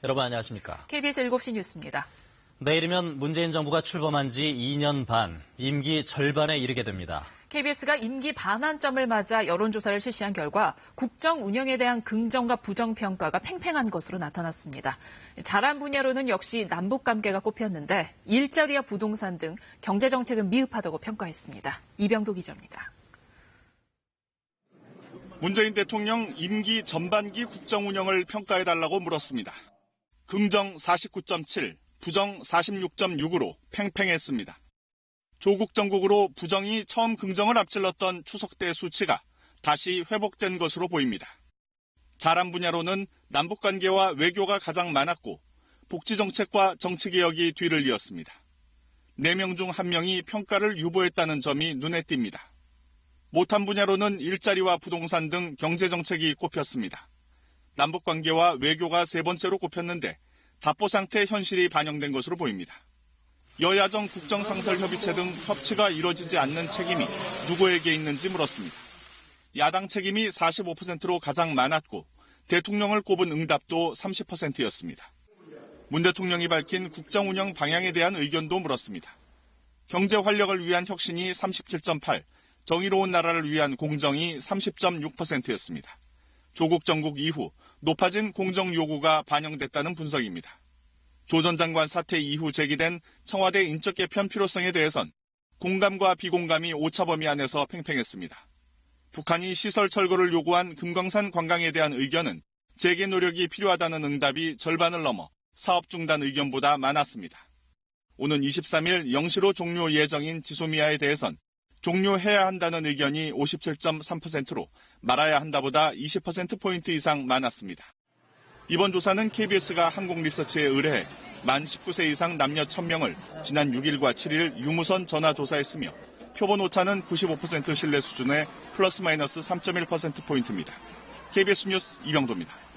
여러분 안녕하십니까? KBS 7시 뉴스입니다. 내일이면 문재인 정부가 출범한 지 2년 반, 임기 절반에 이르게 됩니다. KBS가 임기 반환점을 맞아 여론조사를 실시한 결과 국정 운영에 대한 긍정과 부정 평가가 팽팽한 것으로 나타났습니다. 잘한 분야로는 역시 남북관계가 꼽혔는데 일자리와 부동산 등 경제정책은 미흡하다고 평가했습니다. 이병도 기자입니다. 문재인 대통령 임기 전반기 국정 운영을 평가해달라고 물었습니다. 긍정 49.7, 부정 46.6으로 팽팽했습니다. 조국 정국으로 부정이 처음 긍정을 앞질렀던 추석 때 수치가 다시 회복된 것으로 보입니다. 잘한 분야로는 남북관계와 외교가 가장 많았고 복지정책과 정치개혁이 뒤를 이었습니다. 4명 중 1명이 평가를 유보했다는 점이 눈에 띕니다. 못한 분야로는 일자리와 부동산 등 경제정책이 꼽혔습니다. 남북관계와 외교가 세 번째로 꼽혔는데 답보 상태 현실이 반영된 것으로 보입니다. 여야정 국정상설협의체 등 협치가 이뤄지지 않는 책임이 누구에게 있는지 물었습니다. 야당 책임이 45%로 가장 많았고 대통령을 꼽은 응답도 30%였습니다. 문 대통령이 밝힌 국정운영 방향에 대한 의견도 물었습니다. 경제 활력을 위한 혁신이 37.8, 정의로운 나라를 위한 공정이 30.6%였습니다. 조국 정국 이후 높아진 공정 요구가 반영됐다는 분석입니다. 조 전 장관 사퇴 이후 제기된 청와대 인적 개편 필요성에 대해선 공감과 비공감이 오차범위 안에서 팽팽했습니다. 북한이 시설 철거를 요구한 금강산 관광에 대한 의견은 재개 노력이 필요하다는 응답이 절반을 넘어 사업 중단 의견보다 많았습니다. 오는 23일 0시로 종료 예정인 지소미아에 대해선 종료해야 한다는 의견이 57.3%로 말아야 한다보다 20%포인트 이상 많았습니다. 이번 조사는 KBS가 한국리서치에 의뢰해 만 19세 이상 남녀 1000명을 지난 6일과 7일 유무선 전화 조사했으며 표본 오차는 95% 신뢰 수준의 플러스 마이너스 3.1%포인트입니다. KBS 뉴스 이병도입니다.